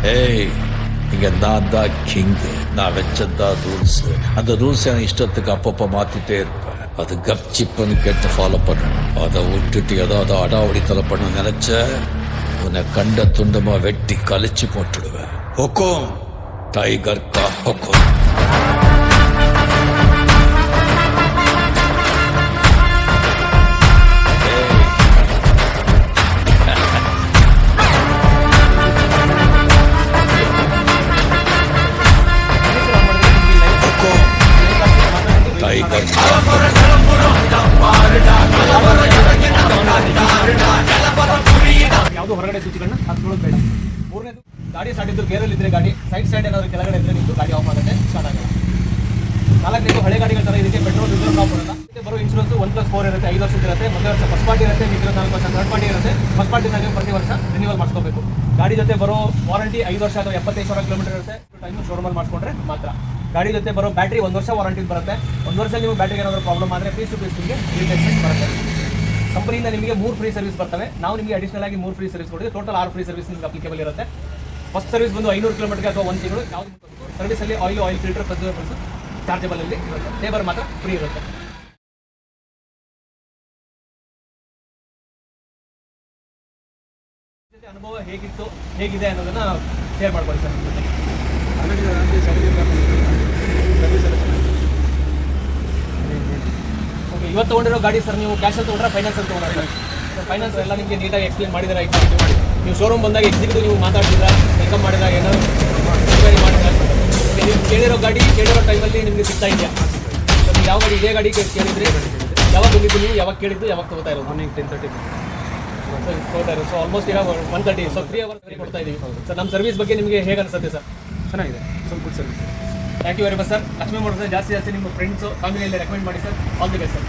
ஏய், இங்க நான் தான் கிங். நான் வச்சதான் ரூல்ஸ். அந்த ரூல்ஸ் எனக்கு இஷ்டத்துக்கு அப்பப்போ மாத்திட்டே இருப்பேன். அது கப்சிப்புன்னு கேட்டு ஃபாலோ பண்ணணும். அதை விட்டுட்டு ஏதாவது அடாவடித்தலை பண்ண நினைச்ச உன்னை கண்ட துண்டமா வெட்டி கழிச்சு போட்டுடுவேன். ஹொக்கும், டைகர் கா ஹொக்கும். ಯಾವುದು ಹೊರಗಡೆ ಸ್ವಿಚ್ಗಳನ್ನ ಹಾಕೊಳ್ಳೋದು ಬೇಡ. ಮೂರನೇದು, ಗಾಡಿ ಸ್ಟಾರ್ಟ್ ಇದ್ದು ಗೇರಲ್ಲಿ ಇದ್ರೆ ಗಾಡಿ ಸೈಡ್ ಸ್ಟ್ಯಾಂಡ್ ಏನಾದ್ರು ಕೆಳಗಡೆ ಇದ್ರೆ ನಿಮ್ದು ಗಾಡಿ ಆಫ್ ಆಗುತ್ತೆ, ಸ್ಟಾರ್ಟ್ ಆಗಲ್ಲ. ನಾಲ್ಕನೇದು, ಹಳೆ ಗಾಡಿಗಳ ಥರ ಇದಕ್ಕೆ ಪೆಟ್ರೋಲ್ ರಿಸರ್ವ್ ಆಫ್ ಬರಲ್ಲ. ಇದಕ್ಕೆ ಬರೋ ಇನ್ಶೂರೆನ್ಸ್ 1+4 ಇರುತ್ತೆ, 5 ವರ್ಷದ ಇರುತ್ತೆ. ಮೊದಲ ವರ್ಷ ಫಸ್ಟ್ ಪಾರ್ಟಿ ಇರುತ್ತೆ, ಮಿಕ್ಕಿರೋ 4 ವರ್ಷ ಥರ್ಡ್ ಪಾರ್ಟಿ ಇರುತ್ತೆ. ಫಸ್ಟ್ ಪಾರ್ಟಿನಾಗೆ ಪ್ರತಿ ವರ್ಷ ರಿನ್ಯೂವಲ್ ಮಾಡಿಸ್ಕೋಬೇಕು. ಗಾಡಿ ಜೊತೆ ಬರೋ ವಾರಂಟಿ 5 ವರ್ಷ ಅಥವಾ 75,000 ಕಿಲೋಮೀಟರ್ ಇರುತ್ತೆ. ಟೈಮು ಶೋರೂಮಲ್ಲಿ ಮಾಡಿಸ್ಕೊಂಡ್ರೆ ಮಾತ್ರ. ಗಾಡಿ ಜೊತೆ ಬರೋ ಬ್ಯಾಟ್ರಿ 1 ವರ್ಷ ವಾರಂಟಿ ಬರುತ್ತೆ. 1 ವರ್ಷ ನೀವು ಬ್ಯಾಟ್ರಿಗೆ ಏನಾದರೂ ಪ್ರಾಬ್ಲಮ್ ಆದರೆ ಪೀಸ್ ಟು ಪೀಸ್ ನಿಮಗೆ ರಿಪ್ಲೇಸ್ಮೆಂಟ್ ಬರುತ್ತೆ. ಕಂಪನಿಯಿಂದ ನಿಮಗೆ 3 ಫ್ರೀ ಸರ್ವಿಸ್ ಬರ್ತವೆ. ನಾವು ನಿಮಗೆ ಅಡಿಷನಲ್ ಆಗಿ 3 ಫ್ರೀ ಸರ್ವಿಸ್ ಕೊಡಿದ್ರೆ ಟೋಟಲ್ 6 ಫ್ರೀ ಸರ್ವಿಸ್ ನಿಮಗೆ ಅಪ್ಲಿಕೇಬಲ್ ಇರುತ್ತೆ. ಫಸ್ಟ್ ಸರ್ವಿಸ್ ಬಂದು 500 ಕಿಲೋಮೀಟರ್ಗೆ ಅಥವಾ 1 ತಿಂಗಳು ಯಾವುದು ಸರ್ವಿಸಲ್ಲಿ ಆಯಿಲ್ ಫಿಲ್ಟರ್ ಪ್ರತಿಯೊಂದು ಚಾರ್ಜಬಲ್ ಅಲ್ಲಿ ಇರುತ್ತೆ. ಲೇಬರ್ ಮಾತ್ರ ಫ್ರೀ ಇರುತ್ತೆ. ಅನುಭವ ಹೇಗಿದೆ ಅನ್ನೋದನ್ನ ಶೇರ್ ಮಾಡ್ಕೊಳ್ಳಿ ಸರ್. ಓಕೆ, ಇವತ್ತು ತೊಗೊಂಡಿರೋ ಗಾಡಿ ಸರ್ ನೀವು ಕ್ಯಾಶಲ್ಲಿ ತೊಗೊಂಡ್ರೆ ಫೈನಾನ್ಸ್ ಅಂತ ತೊಗೊಂಡ್ರೆ ಸರ್? ಫೈನಾನ್ಸ್ ಎಲ್ಲ ನಿಮಗೆ ನೀಟಾಗಿ ಎಕ್ಸ್ಪ್ಲೇನ್ ಮಾಡಿದ್ರೆ ನೀವು ಶೋರೂಮ್ ಬಂದಾಗ ಎಕ್ಸಿಕ್ಯೂಟಿವ್ ನೀವು ಮಾತಾಡ್ತಿದ್ರ, ವೆಲ್ಕಮ್ ಮಾಡಿದಾಗ ಏನಾದ್ರು ಮಾಡಿದ್ರೆ ನೀವು ಕೇಳಿರೋ ಗಾಡಿ ಕೇಳಿರೋ ಟೈಮಲ್ಲಿ ನಿಮಗೆ ಸಿಗ್ತಾ ಇದೆಯಾ? ಸರ್ ನೀವು ಯಾವ ಗಾಡಿ ಇದೇ ಗಾಡಿ ಕೇಳಿದ್ರಿ? ಯಾವಾಗ ಬಂದಿದ್ದು ನೀವು? ಯಾವಾಗ ಕೇಳಿದ್ದು ಯಾವಾಗ ತೊಗೋತಾ ಇರೋದು? ಮಾರ್ನಿಂಗ್ 10:30 ತೊಗೋತಾ ಇರೋದು. ಸೊ ಆಲ್ಮೋಸ್ಟ್ ಈಗ 1:30, ಸೊ 3 ಅವರ್ಸ್ ಕೊಡ್ತಾ ಇದ್ದೀವಿ ಸರ್. ನಮ್ಮ ಸರ್ವಿಸ್ ಬಗ್ಗೆ ನಿಮಗೆ ಹೇಗೆ ಅನಿಸುತ್ತೆ ಸರ್? ಚೆನ್ನಾಗಿದೆ, ಸ್ವಲ್ಪ good service. Thank you very much sir. Lakshmi Motors ಜಾಸ್ತಿ ನಿಮ್ಮ ಫ್ರೆಂಡ್ಸು ಫ್ಯಾಮಿಲಿಯಲ್ಲಿ ರೆಕಮೆಂಡ್ ಮಾಡಿ sir. All the best sir.